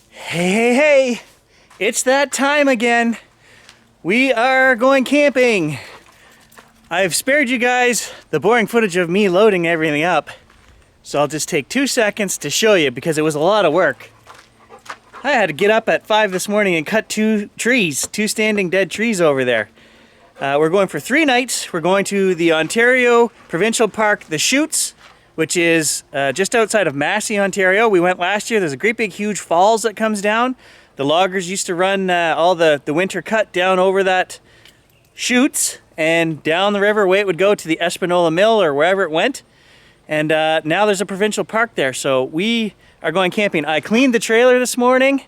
Hey, hey, hey! It's that time again. We are going camping. I've spared you guys the boring footage of me loading everything up, so I'll just take 2 seconds to show you because it was a lot of work. I had to get up at 5 this morning and cut two standing dead trees over there. We're going for 3 nights. We're going to the Ontario Provincial Park, the Chutes, which is just outside of Massey, Ontario. We went last year. There's a great big huge falls that comes down. The loggers used to run all the winter cut down over that chutes and down the river way it would go to the Espanola Mill or wherever it went. And now there's a provincial park there. So we are going camping. I cleaned the trailer this morning,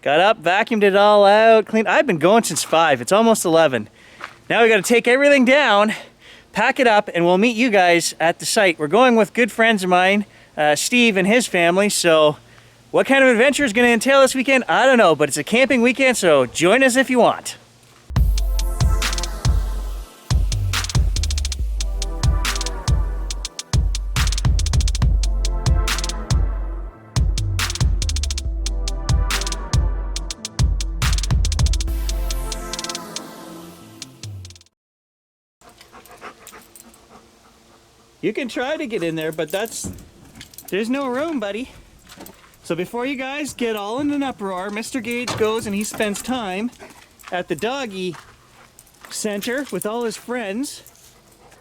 got up, vacuumed it all out, cleaned. I've been going since 5. It's almost 11. Now we got to take everything down, pack it up, and we'll meet you guys at the site. We're going with good friends of mine, Steve and his family. So what kind of adventure is going to entail this weekend? I don't know, but it's a camping weekend, so join us if you want. You can try to get in there, but there's no room, buddy. So before you guys get all in an uproar, Mr. Gage goes and he spends time at the doggy center with all his friends.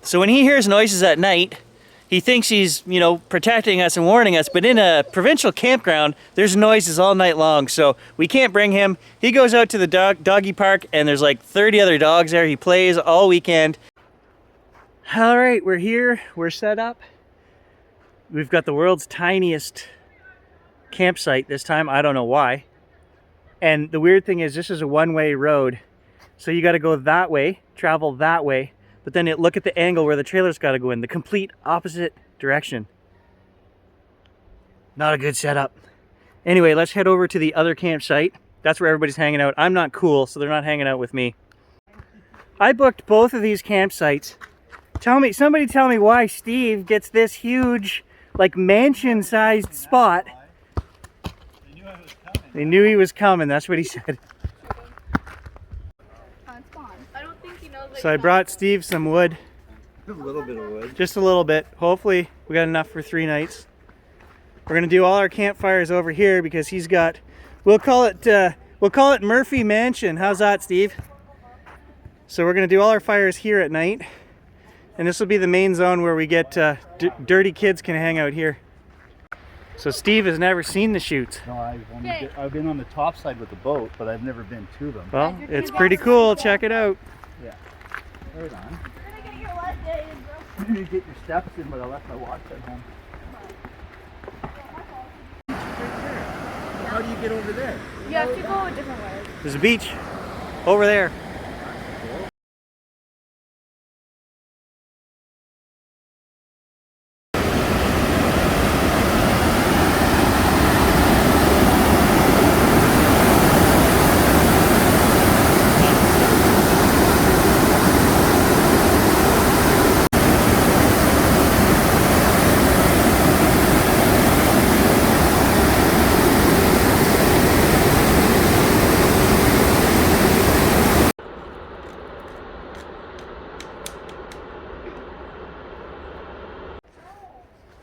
So when he hears noises at night, he thinks he's, protecting us and warning us, but in a provincial campground, there's noises all night long, so we can't bring him. He goes out to the doggy park and there's like 30 other dogs there. He plays all weekend. All right, we're here, we're set up. We've got the world's tiniest campsite this time. I don't know why. And the weird thing is this is a one-way road. So you got to go that way, travel that way, but then look at the angle where the trailer's got to go in, the complete opposite direction. Not a good setup. Anyway, let's head over to the other campsite. That's where everybody's hanging out. I'm not cool, so they're not hanging out with me. I booked both of these campsites. Somebody tell me why Steve gets this huge, like mansion-sized spot. They knew he was coming, that's what he said. So I brought Steve some wood. A little bit of wood. Just a little bit. Hopefully we got enough for 3 nights. We're gonna do all our campfires over here because he's got, we'll call it Murphy Mansion. How's that, Steve? So we're gonna do all our fires here at night. And this will be the main zone where we get dirty kids can hang out here. So Steve has never seen the Chutes. No, I've been on the top side with the boat, but I've never been to them. Well, it's pretty cool. Check it out. Yeah. Right on. You're gonna get your steps in, but I left my watch at home. How do you get over there? You have to go a different way. There's a beach over there.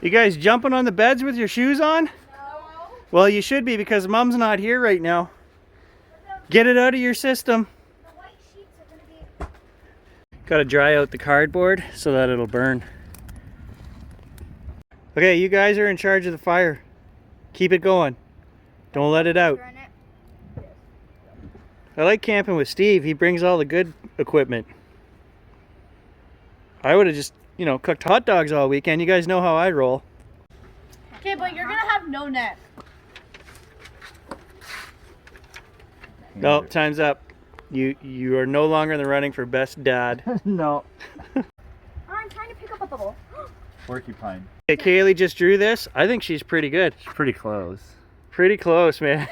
You guys jumping on the beds with your shoes on? No. Well, you should be because Mom's not here right now. Get it out of your system. The white sheets are gonna be... Gotta dry out the cardboard so that it'll burn. Okay, you guys are in charge of the fire. Keep it going. Don't let it out. Burn it. I like camping with Steve. He brings all the good equipment. I would have just, cooked hot dogs all weekend. You guys know how I roll. Okay, but you're gonna have no net. No, time's up. You are no longer in the running for best dad. No. I'm trying to pick up a bubble. Porcupine. Okay, Kaylee just drew this. I think she's pretty good. It's pretty close. Pretty close, man.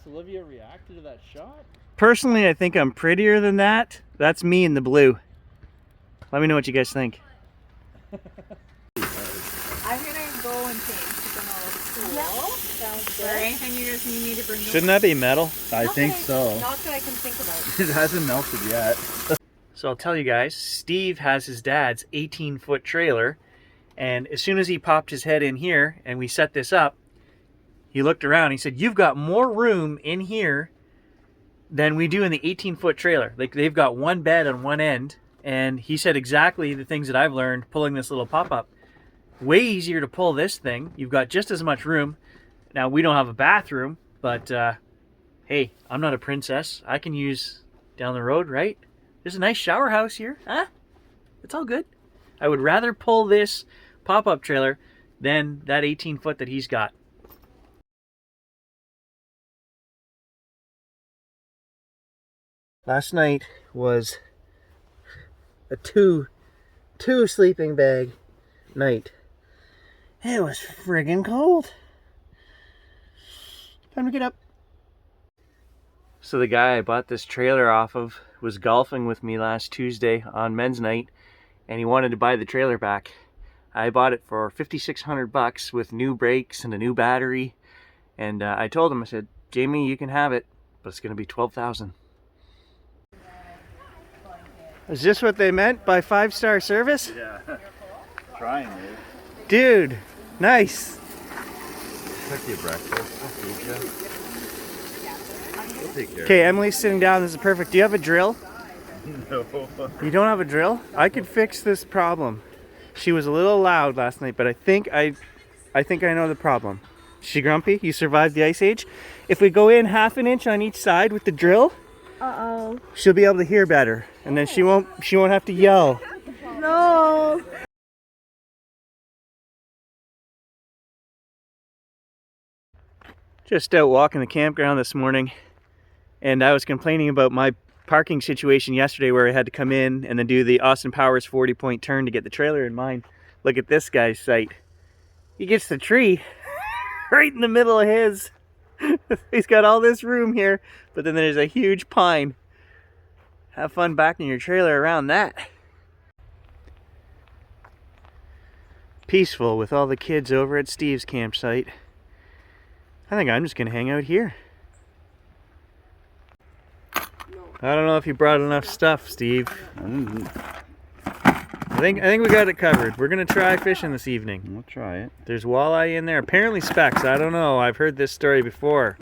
Olivia reacted to that shot? Personally, I think I'm prettier than that. That's me in the blue. Let me know what you guys think. I'm gonna go and change because I'm all cool. Yeah. Sounds good. anything you guys need me to bring? Shouldn't that be metal? I think so. Not that I can think about. It hasn't melted yet. So I'll tell you guys, Steve has his dad's 18-foot trailer, and as soon as he popped his head in here and we set this up, he looked around, he said, "You've got more room in here than we do in the 18-foot trailer." Like, they've got one bed on one end, and he said exactly the things that I've learned pulling this little pop-up. Way easier to pull this thing. You've got just as much room. Now, we don't have a bathroom, but hey, I'm not a princess. I can use down the road, right? There's a nice shower house here, huh? It's all good. I would rather pull this pop-up trailer than that 18-foot that he's got. Last night was a two sleeping bag night. It was friggin' cold. Time to get up. So the guy I bought this trailer off of was golfing with me last Tuesday on men's night, and he wanted to buy the trailer back. I bought it for $5,600 with new brakes and a new battery, and I told him, I said, "Jamie, you can have it, but it's going to be $12,000." Is this what they meant by 5-star service? Yeah. Trying it. Dude, nice. Cook you breakfast. I'll feed you. We'll take care. Okay, Emily's sitting down. This is perfect. Do you have a drill? No. You don't have a drill? I could fix this problem. She was a little loud last night, but I think I know the problem. Is she grumpy? You survived the ice age? If we go in 1/2 an inch on each side with the drill, she'll be able to hear better, and then she won't have to yell. No. Just out walking the campground this morning, and I was complaining about my parking situation yesterday where I had to come in and then do the Austin Powers 40-point turn to get the trailer in mine. Look at this guy's site. He gets the tree right in the middle of his. He's got all this room here, but then there's a huge pine. Have fun backing your trailer around that. Peaceful with all the kids over at Steve's campsite. I think I'm just gonna hang out here. I don't know if you brought enough stuff, Steve. I think we got it covered. We're gonna try fishing this evening. We'll try it. There's walleye in there. Apparently specks. I don't know. I've heard this story before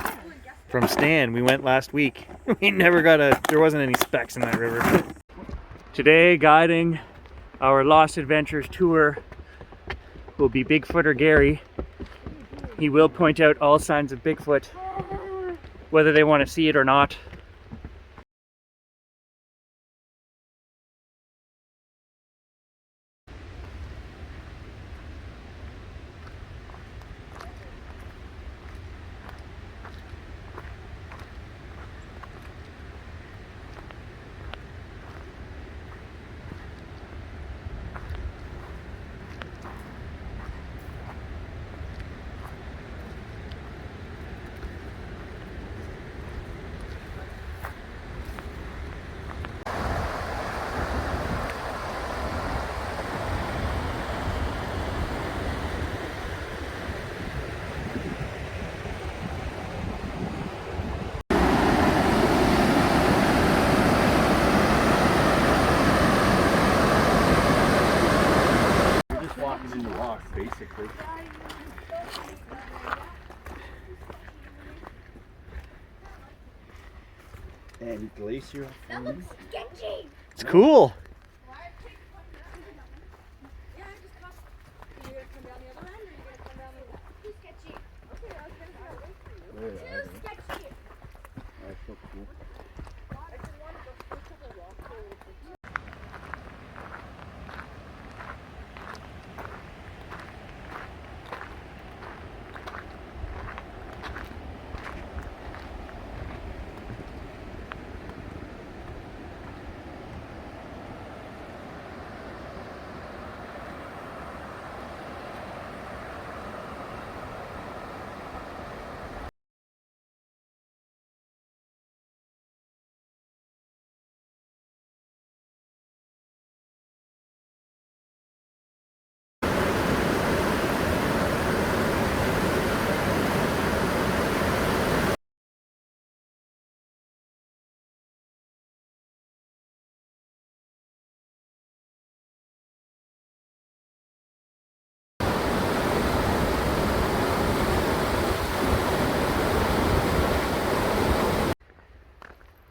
from Stan. We went last week. We never got there wasn't any specks in that river. Today, guiding our Lost Adventures tour will be Bigfooter Gary. He will point out all signs of Bigfoot, whether they want to see it or not. We're just walking into rocks, basically. And glacier. That looks sketchy. It's cool. Too sketchy. Too sketchy. That's so cool.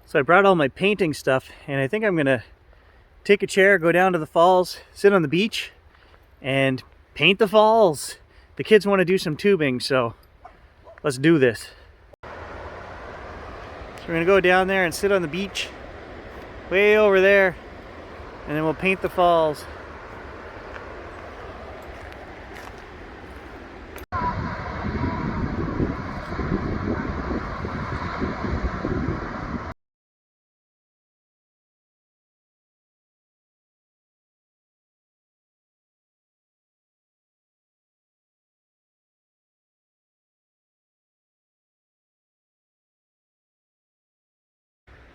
So I brought all my painting stuff, and I think I'm gonna take a chair, go down to the falls, sit on the beach, and paint the falls. The kids want to do some tubing, so let's do this. So we're gonna go down there and sit on the beach, way over there, and then we'll paint the falls.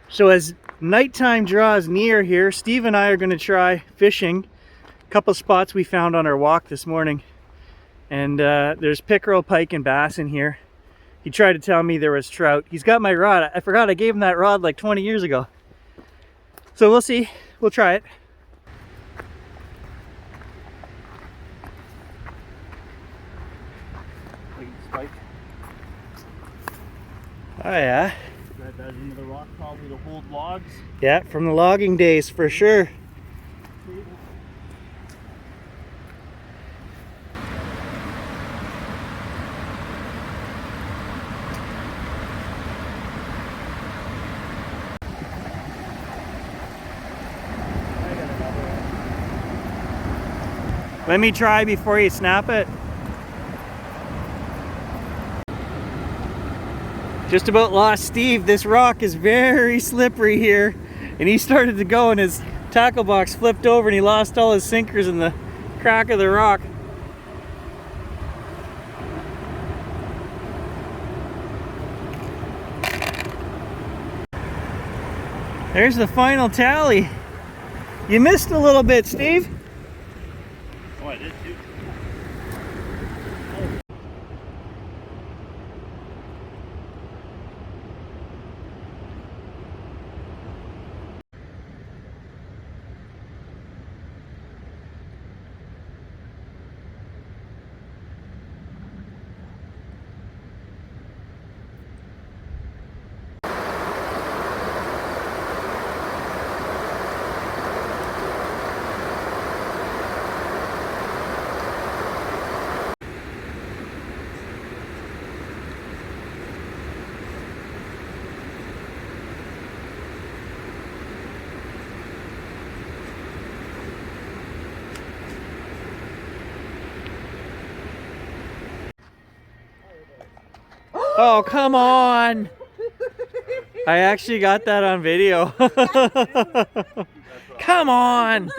So as nighttime draws near here, Steve and I are going to try fishing a couple spots we found on our walk this morning. And there's pickerel, pike, and bass in here. He tried to tell me there was trout. He's got my rod. I forgot I gave him that rod like 20 years ago. So we'll see. We'll try it. Spike. Oh yeah. That into the rock probably to hold logs. Yeah, from the logging days for sure. Let me try before you snap it. Just about lost Steve. This rock is very slippery here, and he started to go and his tackle box flipped over and he lost all his sinkers in the crack of the rock. There's the final tally. You missed a little bit, Steve. Oh, I did too. Oh, come on. I actually got that on video. Come on.